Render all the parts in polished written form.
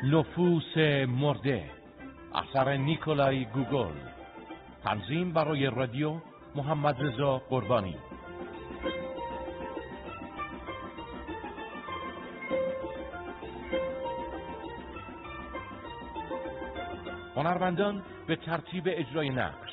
نفوس مرده، اثر نیکولای گوگل، تنظیم برای رادیو محمد رضا قربانی. هنرمندان به ترتیب اجرای نقش: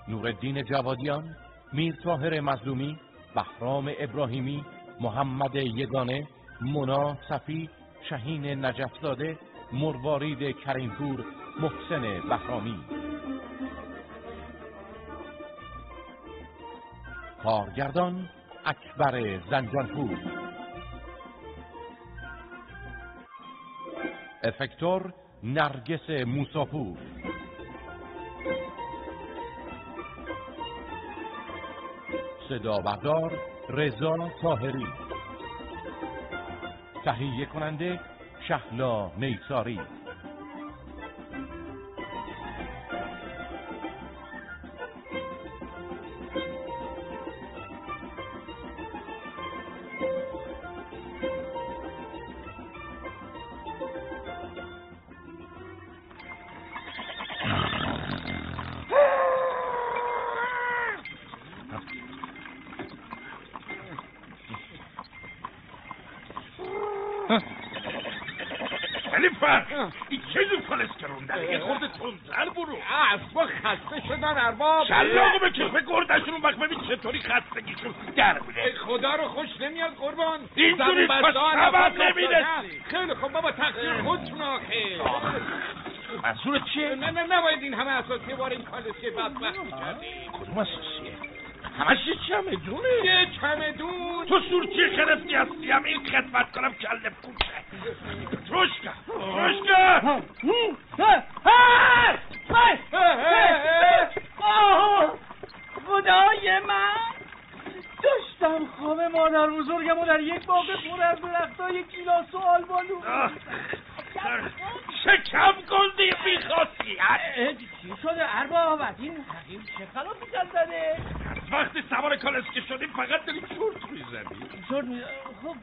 نورالدین جوادیان، میر طاهر مظلومی، بهرام ابراهیمی، محمد یگانه، مونا صفی، شهین نجفزاده، مروارید کریمپور، محسن بهرامی. کارگردان اکبر زنجانپور. افکتور نرگس موساپور. صدا بردار رضا طاهری. تهیه کننده شهلا نیساری. این چه جور کالسکرونده؟ یه خورده تندتر برو. اسبا خسته شدن ارباب. شلاقو به کفه گردشون اون وقت ببین چطوری خستگیشون در میره. خدا رو خوش نمیاد قربان. اینجوری خواستم نمیرسی. خیلی خب بابا تقصیر خودتون آخه. منظورت چیه؟ نه نباید این همه اساسی بار این کالسکه بدبخت میکردی. کدوم اساسیه؟ همش یه چمدونه. یه چمدون؟ تو سورچی خرفتی هستی هم این خدمت کنم کله پوشه. روشکا خدای من داشتم خواب مادر بزرگمو در یک باغ پر از درختای گیلاس و آلبالو. شکم گلدی میخواستی. چی شده ارباب؟ این حقیم چه خلافی زده؟ وقتی سوار کالسکه شدیم فقط داری چورت میزنی. چورت میزنی؟ خب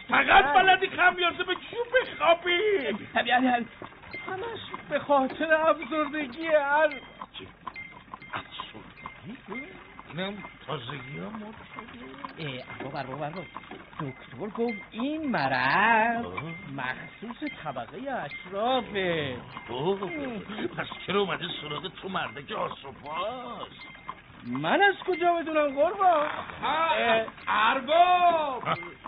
فقط بلدی خمیازه به چوب بخوابی. همش به خاطر افسردگی چی؟ افسردگی؟ اینم تازگی ها مرد شده. ارباب دکتر گفت این مرض مخصوص طبقه اشرافه. پس چرا اومده سراغ تو مرده که آسوپاست؟ من از کجا بدونم قربان؟ ارباب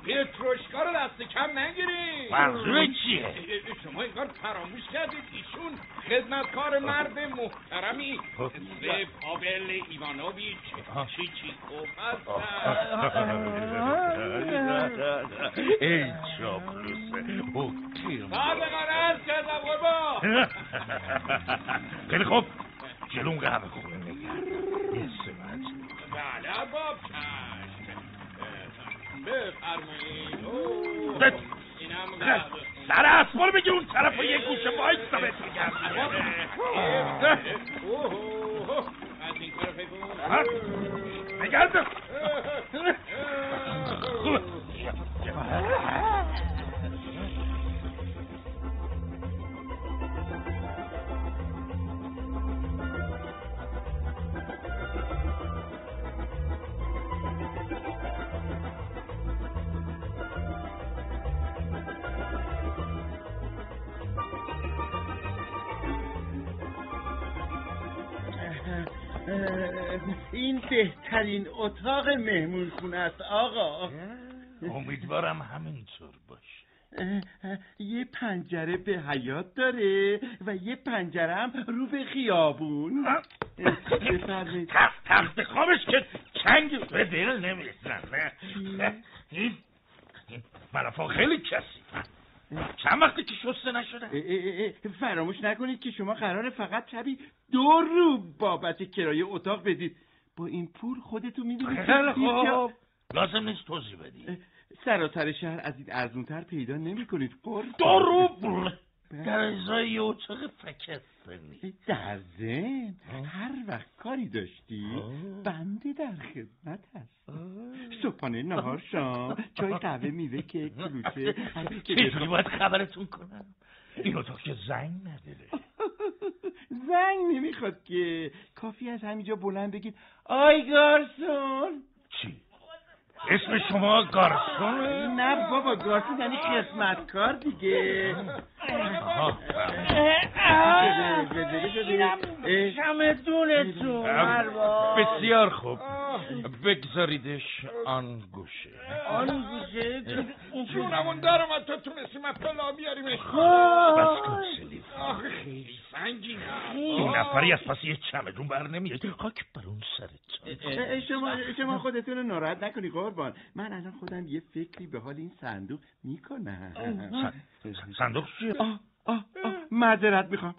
پتروشکا رو دست کم نگیری. منظور چیه؟ شما اینکار فراموش کردید ایشون خدمتکار مرد محترمی مثل پاول ایوانوویچ چیچیکوف هستن. ای چاپلوسه صادقانه عرض کردم قربان. خیلی خوب جلون قهوه خونه نگرد. یه سمت. بله ارباب چشم. بفرمایید. اینم سر اسبار بگی اون طرف و یه گوشه بایستا بهت میگم. از این طرف بگو. نگرد. این بهترین اتاق مهمونخونه است آقا. امیدوارم همینطور باشه. یه پنجره به حیاط داره و یه پنجره هم رو به خیابون. بفرمایید. تخت خوابش که چنگ به دل نمیرسن. این ملافا خیلی کسی چند وقتی که شسته نشده. فراموش نکنید که شما قراره فقط شبی 2 روبل بابت کرایه اتاق بدید. با این پول خودتون میدونید. خیلی خوب لازم نیست توضیح بدی. سراسر شهر از این ارزونتر پیدا نمی کنید. 2 روبل در ازای یه اتاق فکستنی. در ضمن هر وقت کاری داشتی بنده در خدمت هست. صبحانه، نهار، شام، چای، قهوه، میوه، کیک، کلوچه. چجوری باید خبرتون کنم؟ این اتاق که زنگ نداره. زنگ نمیخواد که، کافی از همینجا بلند بگید آی گارسون. چی؟ اسم شما گارسونه؟ نه بابا، گارسون یعنی خدمتکار دیگه. چمدونتون. بسیار خوب، بگذاریدش آن گوشه. آن گوشه؟ جونمون دارم تا تونستیم از پلا بیاریمش. بس کن سلیف، آخه خیلی سنگینه. این نفری از پس یه چمدون بر نمیاد. خاک بر اون سرت. شما خودتون رو ناراحت نکنی قربان، من الان خودم یه فکری به حال این صندوق میکنم. صندوق چیه؟ معذرت میخوام.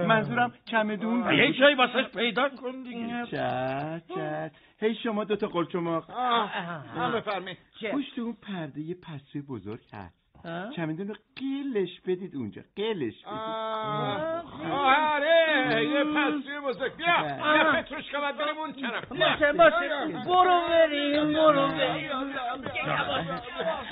منظورم چمدون. یه جایی واسش پیدا کن دیگه. چش. هی شما دوتا قلچماق، بفرمایید. پشت اون پرده یه پسه بزرگ هست. چمدون رو قلش بدید اونجا، قلش بدید. آره یه پسه بزرگ. بیا پتروشکا باید بریم اون طرف. باشه برو بریم.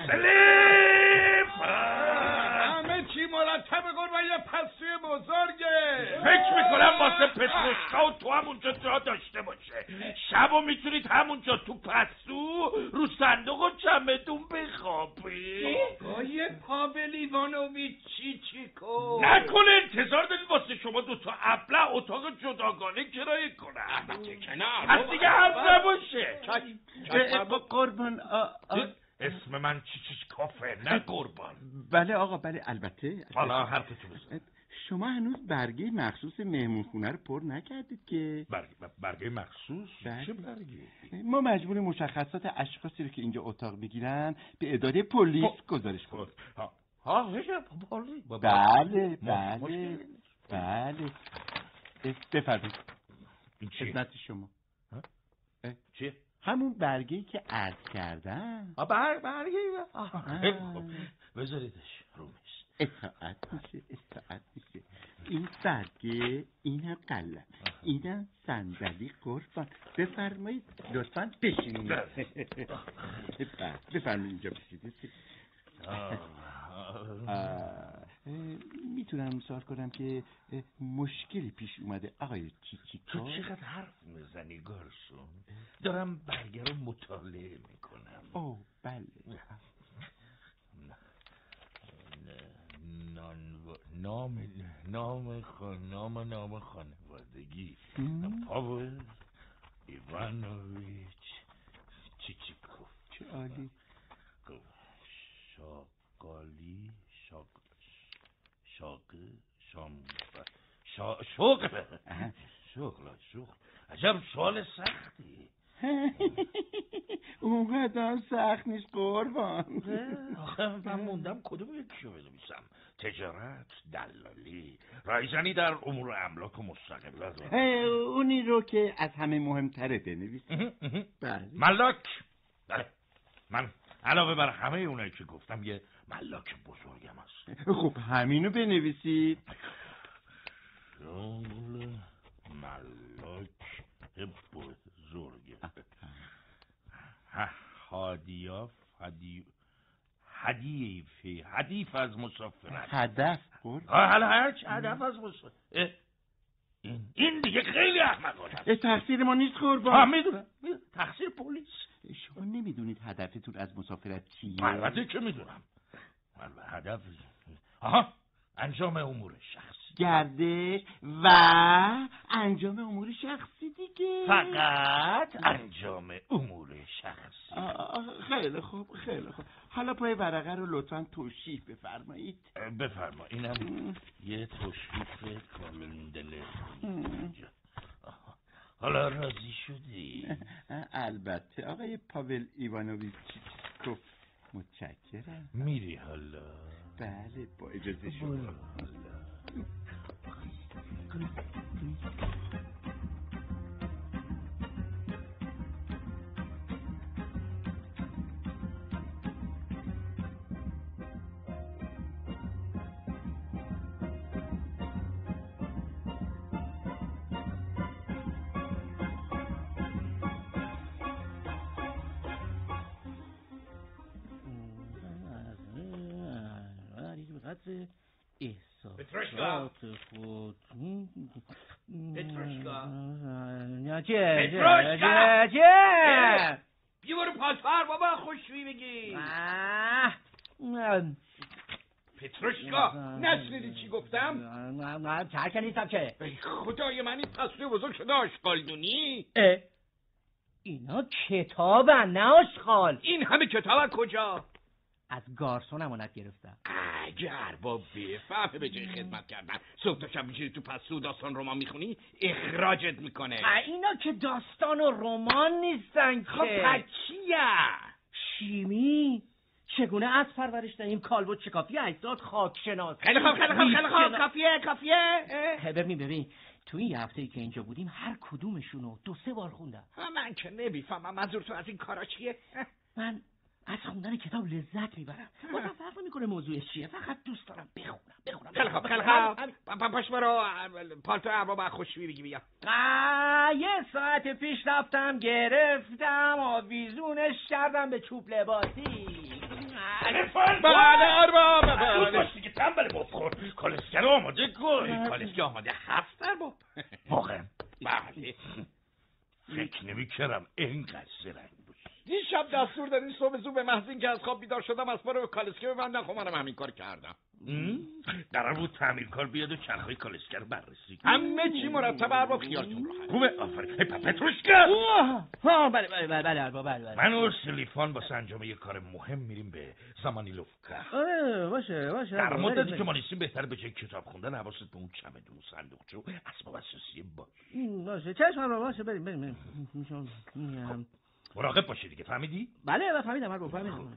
سلیف، همه چی مرتبه قربان، یه پسه بزرگه. فکر میکنم واسه پتروشکا و تو همونجا جا داشته باشه. شبو میتونید همونجا تو پستو رو صندوق و چمدون بخوابی. آقای پاول ایوانوویچ چیچیکو، نکنه انتظار دارید واسه شما دوتا ابله اتاق جداگانه کرایه کنم. از دیگه حرف نباشه. قربان اسم من کافه، نه قربان. بله آقا، بله البته. حالا حرفتون بزن. شما هنوز برگه مخصوص مهمونخونه رو پر نکردید که. برگه مخصوص؟ بله. چه برگه؟ ما مجبور مشخصات اشخاصی رو که اینجا اتاق بگیرن به اداره پلیس گزارش کنیم. بله. بفرمایید. این چیه؟ خدمت شما. چیه؟ همون برگه‌ای که عرض کردم. برگه؟ خب بذاریدش رومیش. اطاعت میشه. این برگه، اینم قلم، اینم صندلی قربان. بفرمایید لطفاً بشینید. بفرمایید اینجا بشینید. میتونم سوال کنم که مشکلی پیش اومده آقای چیچیکو؟ تو چقدر حرف میزنی گارسون؟ دارم برگه رو مطالعه میکنم. اوه بله. نام خانوادگی پاول ایوانوویچ چیچیکو. چه عالی. شغل. عجب سوال سختی. اونقدر سخت نیست قربان. من موندم کدوم یکیشو بنویسم. تجارت، دلالی، رایزنی در امور املاک و مستقلات. اونی رو که از همه مهمتره بنویس. بله. ملاک. بله. من علاوه بر همه اونایی که گفتم یه ملاک بزرگم هست. خب همینو بنویسید. شغل ملاک بزرگ. حدیف از مسافرت. هدف بود؟ حالا هرچ هدف از مسافرت. این دیگه خیلی احمقانه است. تقصیر ما نیست قربان. میدونم. تقصیر پلیس. شما نمیدونید هدفتون از مسافرت چیه؟ البته که میدونم. هدف انجام امور شخصی، گردش و انجام امور شخصی دیگه. فقط انجام امور شخصی. خیلی خوب. حالا پای ورقه رو لطفاً توشیح بفرمایید. بفرما. اینم یه توشیح کامندله. حالا راضی شدی؟ البته آقای پاول ایوانوویچ چیچیکو. متشکرم. میری حالا؟ بله با اجازه شما. پتروشکا بیا برو پالتو بابا خوشوی بگی. پتروشکا نشنیدی چی گفتم؟ چرکه نیستم که. ای خدای من، این پسوی بزرگ شده آشغالدونی. اینا کتابن نه آشغال. این همه کتاب کجا؟ از گارسون امانت گرفتم. اگر با بفهمه به جای خدمت کردن صبح تا شب میشینی تو پستو داستان رمان میخونی اخراجت میکنه. اینا که داستان و رمان نیستن که. خب پس چیه؟ شیمی. چگونه از پرورش دهیم کالبد شکافی اجزاد خاکشناسی. خیلی خوب کافیه. ببین تو این هفته‌ای که اینجا بودیم هر کدومشونو 2-3 بار خوندم. من که نمیفهمم منظورتون از این کارا چیه؟ من از خوندن کتاب لذت میبرم. بازم فرق نمیکنه موضوعش چیه، فقط دوست دارم بخونم. خیلی خوب. پاش برو پالتو ارباب خوشویی بگی بیا. یه ساعت پیش رفتم گرفتم آویزونش کردم به چوب لباسی. بله ارباب. دوست داشتی که تنبل بخور. کالسکه رو آماده کن. کالسکه آماده هست ارباب. واقعا بله. فکر نمی‌کردم اینقدر زرنگ باشی. این شب دستور دادین صبح زود به محض اینکه از خواب بیدار شدم از پاره به کالسکه ببندم. خب منم همین کار کردم. قرار بود تعمیرکار بیاد و چرخهای کالسکه رو بررسی کنه. همه چی مرتب ارباب، خیالتون راحت. خوبه آفرین. پتروشکا. بله ارباب. من و سلیفان واسه انجام یه کار مهم میریم به زمانیلوفکا. باشه. در مدتی که ما نیستیم بهتره به جای کتاب خوندن حواست به اون چمدون و صندوقچه و اسباب اساسی باشه. چشم ارباب، باشه بریم. مراقب باشی دیگه، فهمیدی؟ بله فهمیدم ارباب، فهمیدم.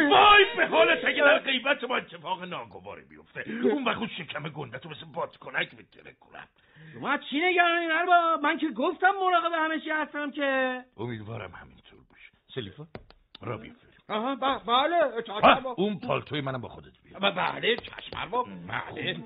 وای به حالت اگه در غیبت ما اتفاق ناگواری بیفته اون وقت شکم گندتو مثل بادکنک میتره کنم. شما چی نگرانین ارباب؟ من که گفتم مراقب همه چی هستم که. امیدوارم همینطور باشه. سلیفا را بیفر. بله چشم. اون پالتوی منم با خودت بیار. بله چشم ارباب. بله.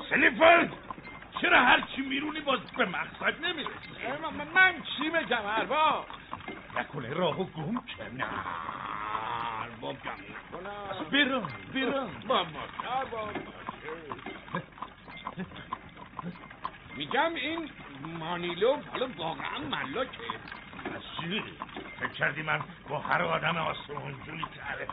سلیفان چرا هرچی میرونی باز به مقصد نمیرسی؟ من چی بگم ارباب؟ نکنه راهو گم کرد. نه ارباب گم نکنم. برم بابا ارباب میگم این مانیلو حالا واقعا ملاکه. چی؟ فکر کردی من با هر آدم آسمونجوری تره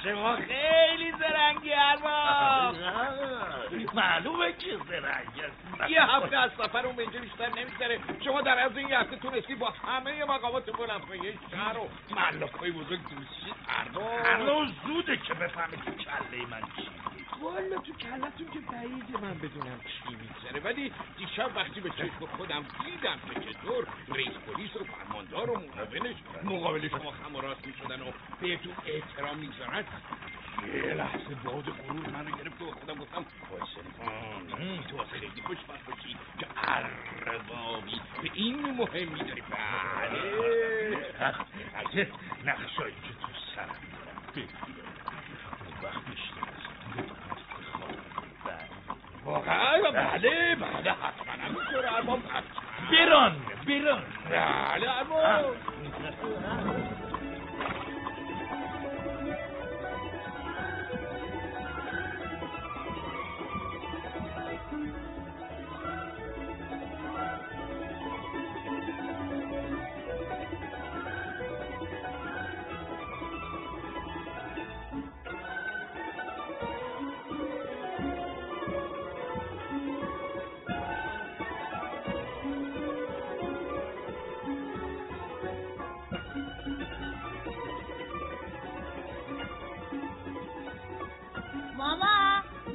شما خیلی زرنگی ارباب. معلومه که زرنگ است. یه هفته از سفر اون اینجا بیشتر نمیگذره. شما در از این یه هفته تونستی با همه مقامات بلندپایه شهر و ملاکای بزرگ دوستی ارباب. هنوز زوده که بفهمی تو کله من چی. والا تو کلتون که بعیده من بدونم چی میگذره، ولی دیشب وقتی به چشم خودم دیدم که چطور رئیس پلیس و فرماندار و معاونش مقابل شما خم و راست میشدن و بهتون احترام میگذارن، یه لحظه باد غرور منو گرفت و خودم گفتم وای سلیفان تو خیلی خوشبخت باشی که اربابی به این مهمی داری. بله اگه نقشایی که تو سرم دارم ببینم اون وقت بیشتر واقعا بله حتما همینطوره ارباب. بران بله ارباب.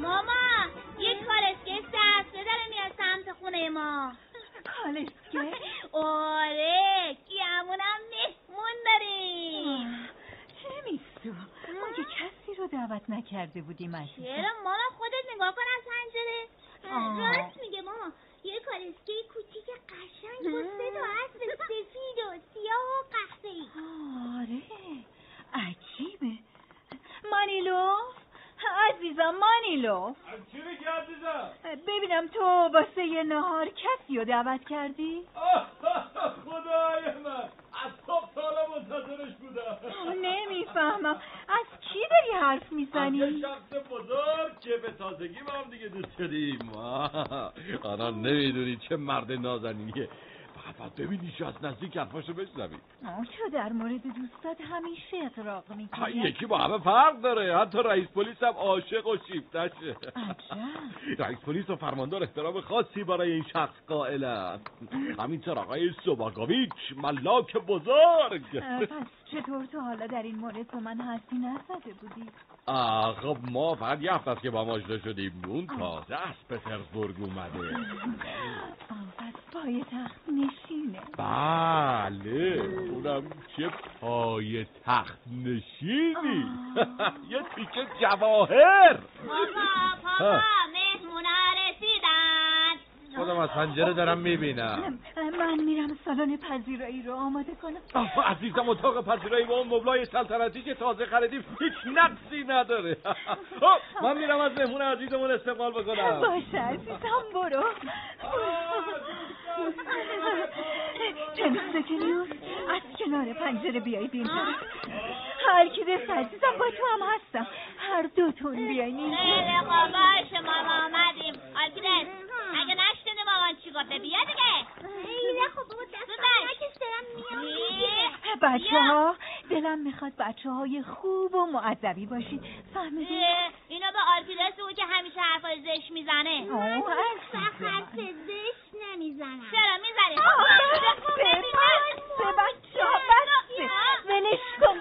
ماما یک کالسکه دست داره میاد سمت خونه ما. کالسکه؟ آره دعوت نکرده بودیم عزیزم. چرا ماما خودت نگاه کن از پنجره. راست میگه ماما. یه کالسکه کوچیک قشنگ با 3 تا اسب سفید و سیاه و قهوه‌ای. آره عجیبه. مانیلو عزیزم، مانیلو چی میگی عزیزم؟ ببینم تو واسه یه نهار کسی رو دعوت کردی؟ خدای من از صبح تا حالا منتظرش بودم. نمیفهمم از کی داری حرف میزنی؟ از یه شخص بزرگ که به تازگی با هم دیگه دوست شدیم. آنا نمیدونی چه مرد نازنینیه. فقط ببینیش از نزدیک حرفاشو بشنوی. تو در مورد دوستات همیشه اغراق میکنی. یکی با همه فرق داره. حتی رئیس پلیس هم عاشق و شیفتشه. رئیس پلیس و فرماندار احترام خاصی برای این شخص قائلن. همینطور آقای سوباگویچ ملاک بزرگ. پس چطور تو حالا در این مورد تو من حرفی نزده بودی؟ خب ما فقط یه هفته است که با ما آشنا شدیم. اون تازه از پترزبورگ اومده. پس پای تخت نشینه. بله اونم چه پای تخت نشینی. یه تیکه جواهر. پاپا مهمونا رسیدن. خودم از پنجره دارم میبینم. من میرم سالن پذیرایی رو آماده کنم. عزیزم اتاق پذیرایی با اون مبلای سلطنتی که تازه خریدیم هیچ نقصی نداره. من میرم از مهمون عزیزمون استقبال بکنم. باشه عزیزم برو. تنیستکنیوس از کنار پنجره بیایید اینجا. هر کی دست عزیزم با تو هم هستم. هر دوتون بیاین اینجا. خیلی خوب باشه ماما آمدیم. آلکیدس اگه نشنیدی مامان چی گفته بیا دیگه. خیلی خوب بابا دست نکش دارم میام. بچه‌ها دلم میخواد بچه‌های خوب و مؤدبی باشید. فهمیدی؟ اینو به آلکیدس بگو که همیشه حرفای زشت میزنه. سخت حرف زشت نمیزنم. چرا میزنی؟ بسته بچه‌ها بسته. ولش کن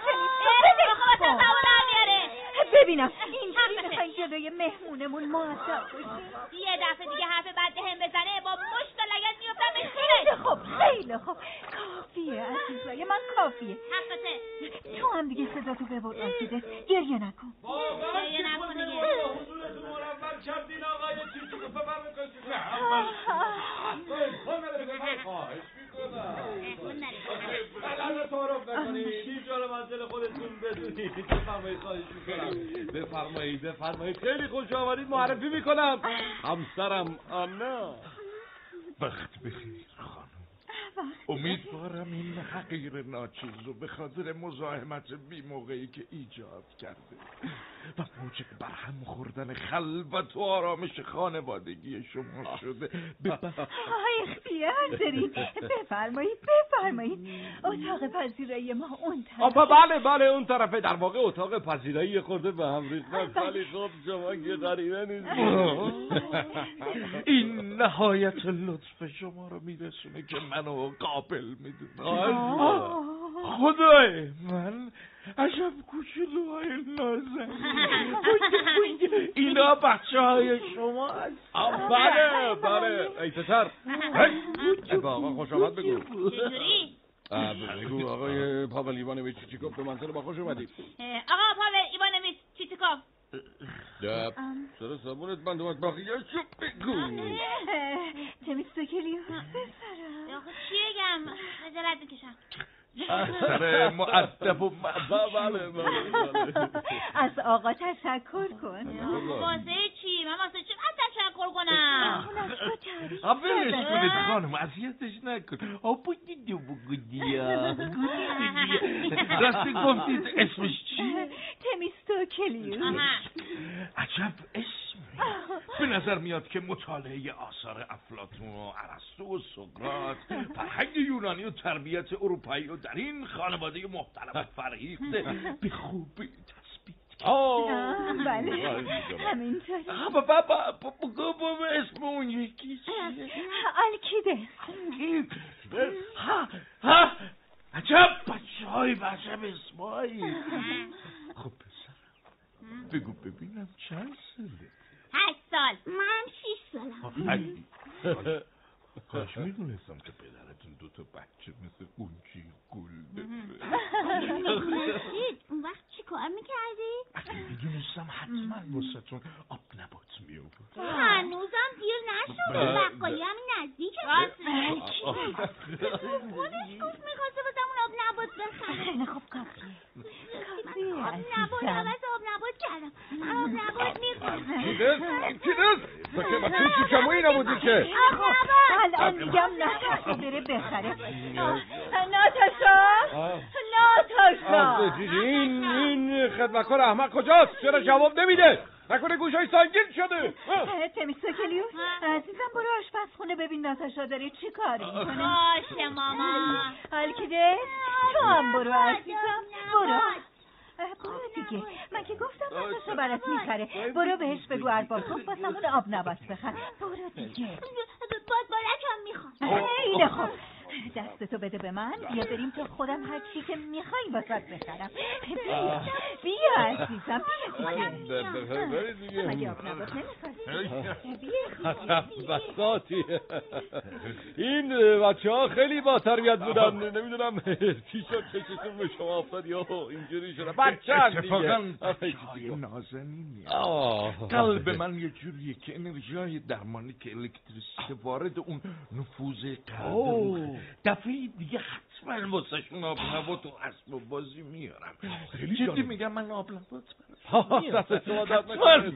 ببینم اینجوری میخوایی جلوی مهمونمون مؤدب باشی. یه دفعه دیگه حرف بد هم بزنه با مشت و لگد میفتم خیلی خوب خیلی خوب. کافیه عزیزای من کافیه. حقته. تو هم دیگه صدا تو ببر آلکیدس. گریه نکن. گریه نکن دیگه. حضورتون منور کردین آقای چیچی که بفرمایید خواهش میکنم. الان تعارف نکنید. هیچ جا رو منزل خودتون بدونید. بفرمایید خواهش میکنم. بفرمایید خیلی خوش آمدید. معرفی میکنم همسرم آنا. وقت بخیر خانم. امیدوارم این حقیر ناچیز رو به خاطر مزاحمت بی موقعی که ایجاد کرده و موجب برهم خوردن خلوت و آرامش خانوادگی شما شده اختیار دارید. بفرمایید اتاق پذیرایی ما اون طرف. بله اون طرفه. در واقع اتاق پذیرایی خورده به هم ریختن. ولی خب شما که غریبه نیستید. این نهایت لطف شما رو میرسونه که منو قابل میدونه. خدای من عجب کوچولوهای نازنین. اینا بچه های شما هست. بله ای پسر به آقا خوش آمد بگو. چجوری؟ بگو آقای پاول ایوانویچ چیچیکوف به منزل با خوش اومدید. آقا پاول ایوانویچ چیچیکوف. چرا صابونت بند اومد باقیاشو بگو. تمیستوکلیوس بسرم. آخه چی بگم؟ خجالت میکشم. سر مؤدب و بله از آقا تشکر کن. واسه چی؟ من واسه چی باید تشکر کنم؟ ولش کنید خانم اذیتش نکن. بودید راستی گفتید اسمش چی؟ تمیستوکلیوس. عجب اسمی. به نظر میاد که مطالعه آثار افلاطون و ارسطو و سقراط فرهنگ یونانی و تربیت اروپایی و در این خانواده محترم و فرهیخته به خوبی تثبیت کرد. بله همینطوری. بابا اسم اون یکی چیه؟ آلکیدس. عجب بچه های عجب اسمایی. خب پسرم بگو ببینم چند ساله؟ 8 سال. من 6 سالم. کاش میدونستم که پدرتون 2 تا بچه مثل قنچی گل داره. اون وقت چی کار میکردی؟ میدونستم حتما واسهتون آب نبات میآورد. هنوزم دیر نشد، بقالی همین نزدیکه. خودش گفت میخواسته واسمون آب نبات بخره. خیلی خوب کافیه آب نبات عوض آب نبات کردم. آب نبات میخوام. کی دست؟ بچه تو کمویی نبودی که. آب نبات. الان میگم ناتاشا بره بخره. ناتاشا این خدمتکار احمق کجاست؟ چرا جواب نمیده؟ نکنه گوشای سنگین شده. تمیستوکلیوس عزیزم برو آشپزخونه ببین ناتاشا داره چی کاری میکنه. باشه ماما. الکیده تو هم برو عزیزم برو دیگه. من که گفتم ناتاشا برات میخره. برو بهش بگو ارباب واسمون آب نبات بخر. برو دیگه. بادبارکم میخوام. خیلی خوب دستتو بده به من. بیا بریم تا خودم هر چی که میخوایی واسات بخرم. بیا عزیزم بیا دیگه. مگه آب نبات نمیخوای؟ بساتی این بچه ها خیلی با تربیت بودن. نمیدونم چی شد چشتون به شما افتاد یا اینجوری شده. بچه اتفاقا نازنینی قلب من یه جوریه که انرژی درمانی که الکتریسیته وارد اون نفوذ قلب دفعه دیگه حتما واسهشون آب نبات و اسباب بازی میارم. جدی میگم من آب نبات دست شما درد نکنه.